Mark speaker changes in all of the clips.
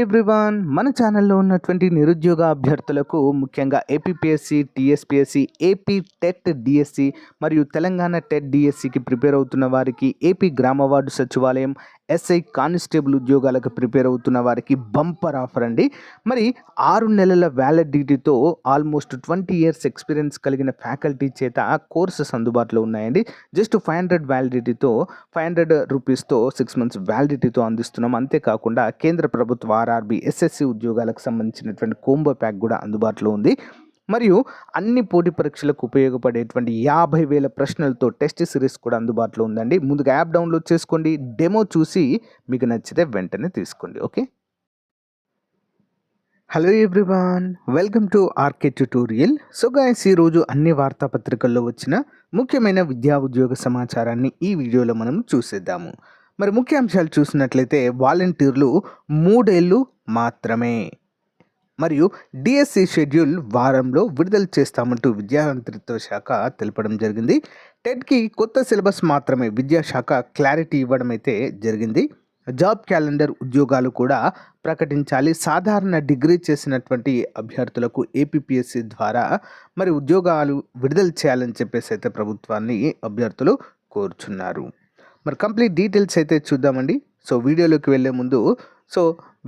Speaker 1: Everyone, మన ఛానల్లో ఉన్నటువంటి నిరుద్యోగ అభ్యర్థులకు ముఖ్యంగా APPSC, TSPSC, AP TET DSC మరియు తెలంగాణ టెట్ డిఎస్సికి ప్రిపేర్ అవుతున్న వారికి, ఏపీ గ్రామ వార్డు సచివాలయం, ఎస్ఐ కానిస్టేబుల్ ఉద్యోగాలకు ప్రిపేర్ అవుతున్న వారికి బంపర్ ఆఫర్ అండి. మరి 6 నెలల వ్యాలిడిటీతో ఆల్మోస్ట్ 20 ఇయర్స్ ఎక్స్పీరియన్స్ కలిగిన ఫ్యాకల్టీ చేత కోర్సెస్ అందుబాటులో ఉన్నాయండి. జస్ట్ 500 వ్యాలిడిటీతో 500 రూపీస్తో 6 మంత్స్ వ్యాలిడిటీతో అందిస్తున్నాం. అంతేకాకుండా కేంద్ర ప్రభుత్వ ఆర్ఆర్బి, ఎస్ఎస్సి ఉద్యోగాలకు సంబంధించినటువంటి కోంబో ప్యాక్ కూడా అందుబాటులో ఉంది. మరియు అన్ని పోటీ పరీక్షలకు ఉపయోగపడేటువంటి 50,000 ప్రశ్నలతో టెస్ట్ సిరీస్ కూడా అందుబాటులో ఉందండి. ముందుగా యాప్ డౌన్లోడ్ చేసుకోండి, డెమో చూసి మీకు నచ్చితే వెంటనే తీసుకోండి. Okay. Hello everyone, welcome to RK tutorial. So guys, ఈరోజు అన్ని వార్తాపత్రికల్లో వచ్చిన ముఖ్యమైన విద్యా ఉద్యోగ సమాచారాన్ని ఈ వీడియోలో మనం చూసేద్దాము. మరి ముఖ్యాంశాలు చూసినట్లయితే వాలంటీర్లు 3 ఏళ్ళు మాత్రమే, మరియు డిఎస్సి షెడ్యూల్ వారంలో విడుదల చేస్తామంటూ విద్యామంత్రిత్వ శాఖ తెలపడం జరిగింది. టెట్కి కొత్త సిలబస్ మాత్రమే విద్యాశాఖ క్లారిటీ ఇవ్వడం అయితే జరిగింది. జాబ్ క్యాలెండర్ ఉద్యోగాలు కూడా ప్రకటించాలి. సాధారణ డిగ్రీ చేసినటువంటి అభ్యర్థులకు ఏపీపీఎస్సి ద్వారా మరి ఉద్యోగాలు విడుదల చేయాలని చెప్పేసి అయితే ప్రభుత్వాన్ని అభ్యర్థులు కోరుచున్నారు. మరి కంప్లీట్ డీటెయిల్స్ అయితే చూద్దామండి. సో వీడియోలోకి వెళ్ళే ముందు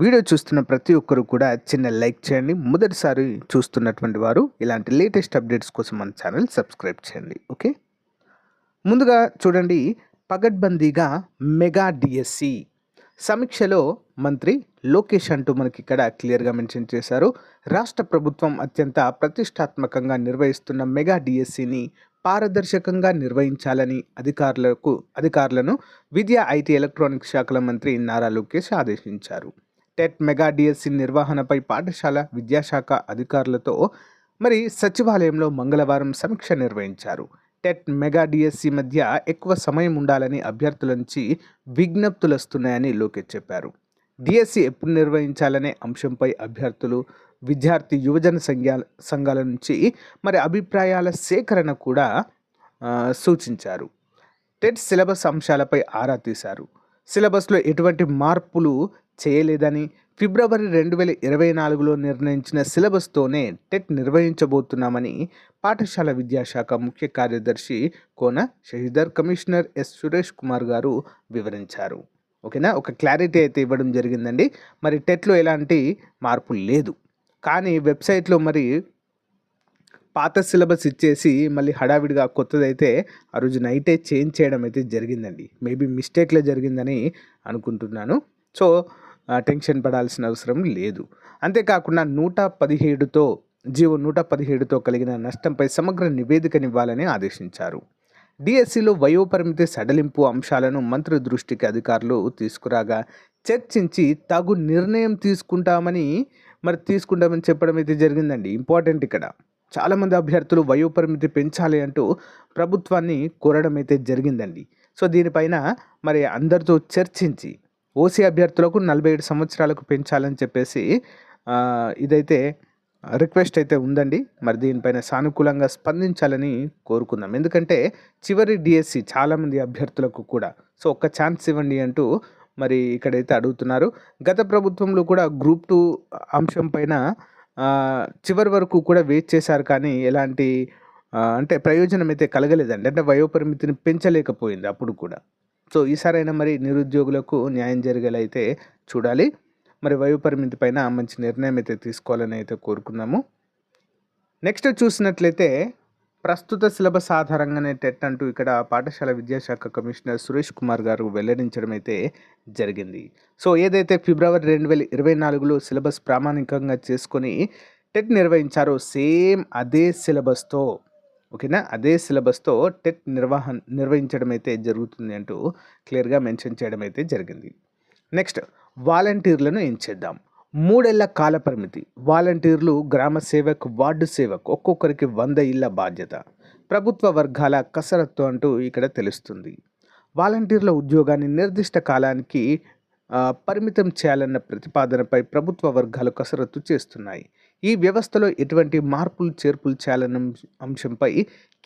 Speaker 1: వీడియో చూస్తున్న ప్రతి ఒక్కరు కూడా చిన్న లైక్ చేయండి. మొదటిసారి చూస్తున్నటువంటి వారు ఇలాంటి లేటెస్ట్ అప్డేట్స్ కోసం మన ఛానల్ సబ్స్క్రైబ్ చేయండి. ఓకే. ముందుగా చూడండి, పగడ్బందీగా మెగా డిఎస్సి సమీక్షలో మంత్రి లోకేష్ అంటూ మనకి ఇక్కడ క్లియర్గా మెన్షన్ చేశారు. రాష్ట్ర ప్రభుత్వం అత్యంత ప్రతిష్టాత్మకంగా నిర్వహిస్తున్న మెగా డిఎస్సిని పారదర్శకంగా నిర్వహించాలని అధికారులను విద్యా, ఐటీ, ఎలక్ట్రానిక్స్ శాఖల మంత్రి నారా లోకేష్ ఆదేశించారు. టెట్ మెగా డిఎస్సి నిర్వహణపై పాఠశాల విద్యాశాఖ అధికారులతో మరి సచివాలయంలో మంగళవారం సమీక్ష నిర్వహించారు. టెట్ మెగా డిఎస్సి మధ్య ఎక్కువ సమయం ఉండాలని అభ్యర్థుల నుంచి విజ్ఞప్తులు వస్తున్నాయని లోకేష్ చెప్పారు. డిఎస్సి ఎప్పుడు నిర్వహించాలనే అంశంపై అభ్యర్థులు, విద్యార్థి, యువజన సంఘాల నుంచి మరి అభిప్రాయాల సేకరణ కూడా సూచించారు. టెట్ సిలబస్ అంశాలపై ఆరా తీశారు. సిలబస్లో ఎటువంటి మార్పులు చేయలేదని, ఫిబ్రవరి 2024లో నిర్ణయించిన సిలబస్తోనే టెట్ నిర్వహించబోతున్నామని పాఠశాల విద్యాశాఖ ముఖ్య కార్యదర్శి కోన శశిధర్, కమిషనర్ ఎస్ సురేష్ కుమార్ గారు వివరించారు. ఓకేనా, ఒక క్లారిటీ అయితే ఇవ్వడం జరిగిందండి. మరి టెట్లో ఎలాంటి మార్పు లేదు, కానీ వెబ్సైట్లో మరి పాత సిలబస్ ఇచ్చేసి మళ్ళీ హడావిడిగా కొత్తదైతే ఆ రోజు నైటే చేంజ్ చేయడం అయితే జరిగిందండి. మేబీ మిస్టేక్లో జరిగిందని అనుకుంటున్నాను. సో టెన్షన్ పడాల్సిన అవసరం లేదు. అంతేకాకుండా 117తో కలిగిన నష్టంపై సమగ్ర నివేదికనివ్వాలని ఆదేశించారు. డిఎస్సిలో వయోపరిమితి సడలింపు అంశాలను మంత్రి దృష్టికి అధికారులు తీసుకురాగా చర్చించి తగు నిర్ణయం తీసుకుంటామని చెప్పడం అయితే జరిగిందండి. ఇంపార్టెంట్ ఇక్కడ, చాలామంది అభ్యర్థులు వయోపరిమితి పెంచాలి అంటూ ప్రభుత్వాన్ని కోరడం అయితే జరిగిందండి. సో దీనిపైన మరి అందరితో చర్చించి ఓసీ అభ్యర్థులకు 47 సంవత్సరాలకు పెంచాలని చెప్పేసి ఇదైతే రిక్వెస్ట్ అయితే ఉందండి. మరి దీనిపైన సానుకూలంగా స్పందించాలని కోరుకుందాం. ఎందుకంటే చివరి డిఎస్సి చాలామంది అభ్యర్థులకు కూడా సో ఒక్క ఛాన్స్ ఇవ్వండి అంటూ మరి ఇక్కడైతే అడుగుతున్నారు. గత ప్రభుత్వంలో కూడా గ్రూప్ 2 అంశం పైన చివరి వరకు కూడా వెయిట్ చేశారు, కానీ ఎలాంటి ప్రయోజనం అయితే కలగలేదండి. అంటే వయోపరిమితిని పెంచలేకపోయింది అప్పుడు కూడా. సో ఈసారైనా మరి నిరుద్యోగులకు న్యాయం జరిగేలా అయితే చూడాలి. మరి వయోపరిమితి పైన మంచి నిర్ణయం అయితే తీసుకోవాలని అయితే కోరుకున్నాము. నెక్స్ట్ చూసినట్లయితే ప్రస్తుత సిలబస్ ఆధారంగానే టెట్ అంటూ ఇక్కడ పాఠశాల విద్యాశాఖ కమిషనర్ సురేష్ కుమార్ గారు వెల్లడించడం అయితే జరిగింది. సో ఏదైతే ఫిబ్రవరి 2024లో సిలబస్ ప్రామాణికంగా చేసుకొని టెట్ నిర్వహించారో సేమ్ అదే సిలబస్తో, ఓకేనా, అదే సిలబస్తో టెట్ నిర్వహించడం అయితే జరుగుతుంది అంటూ క్లియర్గా మెన్షన్ చేయడం అయితే జరిగింది. నెక్స్ట్, వాలంటీర్లను ఏం చేద్దాం. 3 ఏళ్ల కాల పరిమితి. వాలంటీర్లు, గ్రామ సేవక్, వార్డు సేవక్ ఒక్కొక్కరికి 100 ఇళ్ల బాధ్యత. ప్రభుత్వ వర్గాల కసరత్తు అంటూ ఇక్కడ తెలుస్తుంది. వాలంటీర్ల ఉద్యోగాన్ని నిర్దిష్ట కాలానికి పరిమితం చేయాలన్న ప్రతిపాదనపై ప్రభుత్వ వర్గాలు కసరత్తు చేస్తున్నాయి. ఈ వ్యవస్థలో ఎటువంటి మార్పులు చేర్పులు చేయాలన్న అంశంపై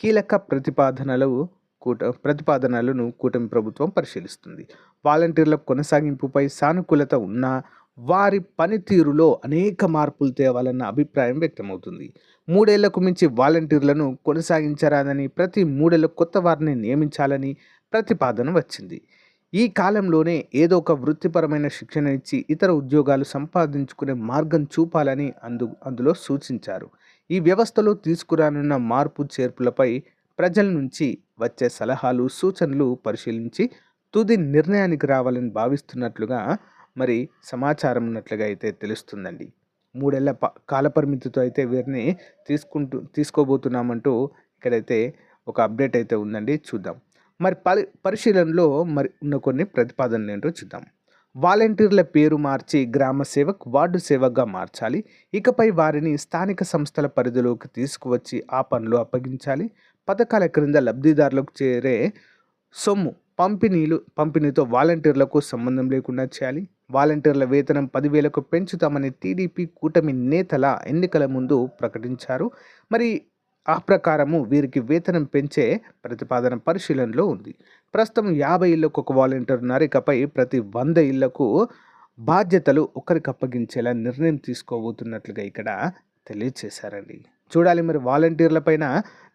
Speaker 1: కీలక ప్రతిపాదనలను కూటమి ప్రభుత్వం పరిశీలిస్తుంది. వాలంటీర్ల కొనసాగింపుపై సానుకూలత ఉన్నా వారి పనితీరులో అనేక మార్పులు తేవాలన్న అభిప్రాయం వ్యక్తమవుతుంది. 3 ఏళ్లకు మించి వాలంటీర్లను కొనసాగించరాదని, ప్రతి 3 ఏళ్లకు కొత్త వారిని నియమించాలని ప్రతిపాదన వచ్చింది. ఈ కాలంలోనే ఏదో ఒక వృత్తిపరమైన శిక్షణ ఇచ్చి ఇతర ఉద్యోగాలు సంపాదించుకునే మార్గం చూపాలని అందులో సూచించారు. ఈ వ్యవస్థలో తీసుకురానున్న మార్పు చేర్పులపై ప్రజల నుంచి వచ్చే సలహాలు, సూచనలు పరిశీలించి తుది నిర్ణయానికి రావాలని భావిస్తున్నట్లుగా మరి సమాచారం ఉన్నట్లుగా అయితే తెలుస్తుందండి. 3 ఏళ్ల కాలపరిమితితో అయితే వీరిని తీసుకోబోతున్నామంటూ ఇక్కడైతే ఒక అప్డేట్ అయితే ఉందండి. చూద్దాం. మరి పరిశీలనలో మరి ఉన్న కొన్ని ప్రతిపాదనలు ఏంటో చూద్దాం. వాలంటీర్ల పేరు మార్చి గ్రామ సేవక్, వార్డు సేవక్గా మార్చాలి. ఇకపై వారిని స్థానిక సంస్థల పరిధిలోకి తీసుకువచ్చి ఆ పనులు అప్పగించాలి. పథకాల క్రింద లబ్ధిదారులకు చేరే సొమ్ము పంపిణీతో వాలంటీర్లకు సంబంధం లేకుండా చేయాలి. వాలంటీర్ల వేతనం 10,000కు పెంచుతామని టీడీపీ కూటమి నేతల ఎన్నికల ముందు ప్రకటించారు. మరి ఆ ప్రకారము వీరికి వేతనం పెంచే ప్రతిపాదన పరిశీలనలో ఉంది. ప్రస్తుతం 50 ఇళ్లకు ఒక వాలంటీర్ ఉన్నారు. ఇకపై ప్రతి 100 ఇళ్లకు బాధ్యతలు ఒకరికి అప్పగించేలా నిర్ణయం తీసుకోబోతున్నట్లుగా ఇక్కడ తెలియచేశారండి. చూడాలి మరి వాలంటీర్ల పైన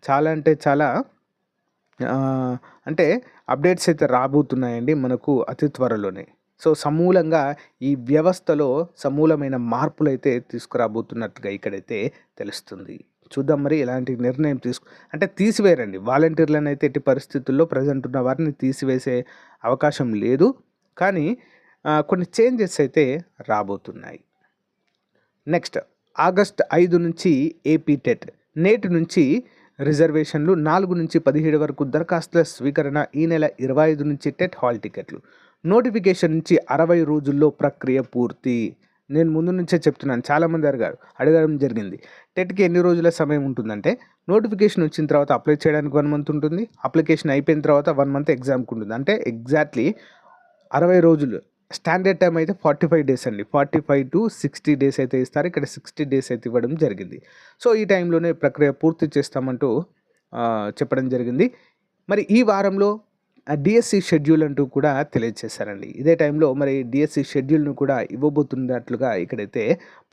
Speaker 1: చాలా అంటే చాలా అంటే అప్డేట్స్ అయితే రాబోతున్నాయండి మనకు అతి త్వరలోనే. సో సమూలంగా ఈ వ్యవస్థలో సమూలమైన మార్పులు అయితే తీసుకురాబోతున్నట్టుగా ఇక్కడైతే తెలుస్తుంది. చూద్దాం మరి ఎలాంటి నిర్ణయం అంటే తీసివేయరండి వాలంటీర్లను అయితే ఎట్టి పరిస్థితుల్లో ప్రజెంట్ ఉన్న వారిని తీసివేసే అవకాశం లేదు. కానీ కొన్ని చేంజెస్ అయితే రాబోతున్నాయి. నెక్స్ట్ ఆగస్ట్ 5 నుంచి ఏపీ టెట్, నేటి నుంచి రిజర్వేషన్లు, 4 నుంచి 17 వరకు దరఖాస్తుల స్వీకరణ, ఈ నెల 25 నుంచి టెట్ హాల్ టికెట్లు, నోటిఫికేషన్ నుంచి 60 రోజుల్లో ప్రక్రియ పూర్తి. నేను ముందు నుంచే చెప్తున్నాను, చాలామంది అడగడం జరిగింది. టెట్కి ఎన్ని రోజుల సమయం ఉంటుందంటే, నోటిఫికేషన్ వచ్చిన తర్వాత అప్లై చేయడానికి 1 మంత్ ఉంటుంది, అప్లికేషన్ అయిపోయిన తర్వాత 1 మంత్ ఎగ్జామ్కి ఉంటుంది. అంటే ఎగ్జాక్ట్లీ 60 రోజులు. స్టాండర్డ్ టైం అయితే 45 డేస్ అండి. 45 to 60 డేస్ అయితే ఇస్తారు. ఇక్కడ 60 డేస్ అయితే ఇవ్వడం జరిగింది. సో ఈ టైంలోనే ప్రక్రియ పూర్తి చేస్తామంటూ చెప్పడం జరిగింది. మరి ఈ వారంలో డిఎస్సి షెడ్యూల్ అంటూ కూడా తెలియజేశారండి. ఇదే టైంలో మరి డిఎస్సి షెడ్యూల్ను కూడా ఇవ్వబోతున్నట్లుగా ఇక్కడైతే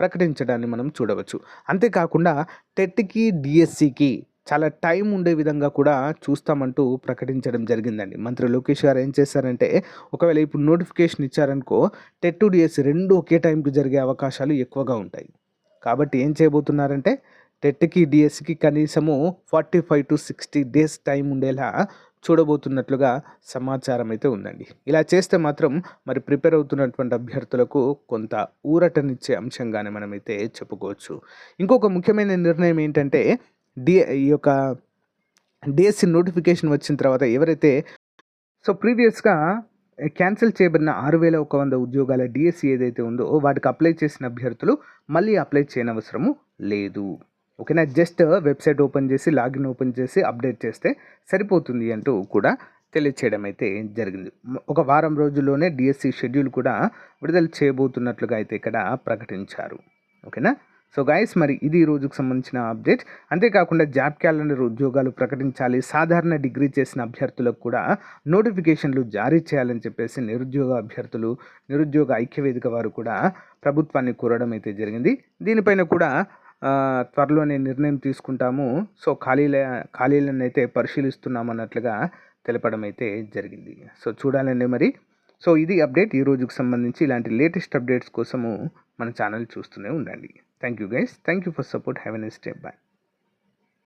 Speaker 1: ప్రకటించడాన్ని మనం చూడవచ్చు. అంతేకాకుండా టెట్కి, డిఎస్సికి చాలా టైం ఉండే విధంగా కూడా చూస్తామంటూ ప్రకటించడం జరిగిందండి. మంత్రి లోకేష్ గారు ఏం చేశారంటే, ఒకవేళ ఇప్పుడు నోటిఫికేషన్ ఇచ్చారనుకో, టెట్, డిఎస్సి రెండు ఒకే టైంకి జరిగే అవకాశాలు ఎక్కువగా ఉంటాయి. కాబట్టి ఏం చేయబోతున్నారంటే, టెట్కి, డిఎస్సికి కనీసము 45 to 60 డేస్ టైం ఉండేలా చూడబోతున్నట్లుగా సమాచారం అయితే ఉందండి. ఇలా చేస్తే మాత్రం మరి ప్రిపేర్ అవుతున్నటువంటి అభ్యర్థులకు కొంత ఊరటనిచ్చే అంశంగానే మనమైతే చెప్పుకోవచ్చు. ఇంకొక ముఖ్యమైన నిర్ణయం ఏంటంటే, ఈ యొక్క డిఎస్సి నోటిఫికేషన్ వచ్చిన తర్వాత ఎవరైతే ప్రీవియస్గా క్యాన్సిల్ చేయబడిన 6,100 ఉద్యోగాల డిఎస్సి ఏదైతే ఉందో వాటికి అప్లై చేసిన అభ్యర్థులు మళ్ళీ అప్లై చేయనవసరము లేదు. ఓకేనా, జస్ట్ వెబ్సైట్ ఓపెన్ చేసి లాగిన్ ఓపెన్ చేసి అప్డేట్ చేస్తే సరిపోతుంది అంటూ కూడా తెలియచేయడం అయితే జరిగింది. ఒక వారం రోజుల్లోనే డిఎస్సి షెడ్యూల్ కూడా విడుదల చేయబోతున్నట్లుగా అయితే ఇక్కడ ప్రకటించారు. ఓకేనా. సో గైస్, మరి ఇది ఈ రోజుకు సంబంధించిన అప్డేట్. అంతేకాకుండా జాబ్ క్యాలెండర్ ఉద్యోగాలు ప్రకటించాలి, సాధారణ డిగ్రీ చేసిన అభ్యర్థులకు కూడా నోటిఫికేషన్లు జారీ చేయాలని చెప్పేసి నిరుద్యోగ ఐక్యవేదిక వారు కూడా ప్రభుత్వాన్ని కోరడం అయితే జరిగింది. దీనిపైన కూడా త్వరలోనే నిర్ణయం తీసుకుంటాము. సో ఖాళీలను అయితే పరిశీలిస్తున్నామన్నట్లుగా తెలపడం అయితే జరిగింది. సో చూడాలండి మరి. సో ఇది అప్డేట్ ఈ రోజుకు సంబంధించి. ఇలాంటి లేటెస్ట్ అప్డేట్స్ కోసము మన ఛానల్ చూస్తూనే ఉండండి. Thank you guys. Thank you for support. Have a nice day. Bye.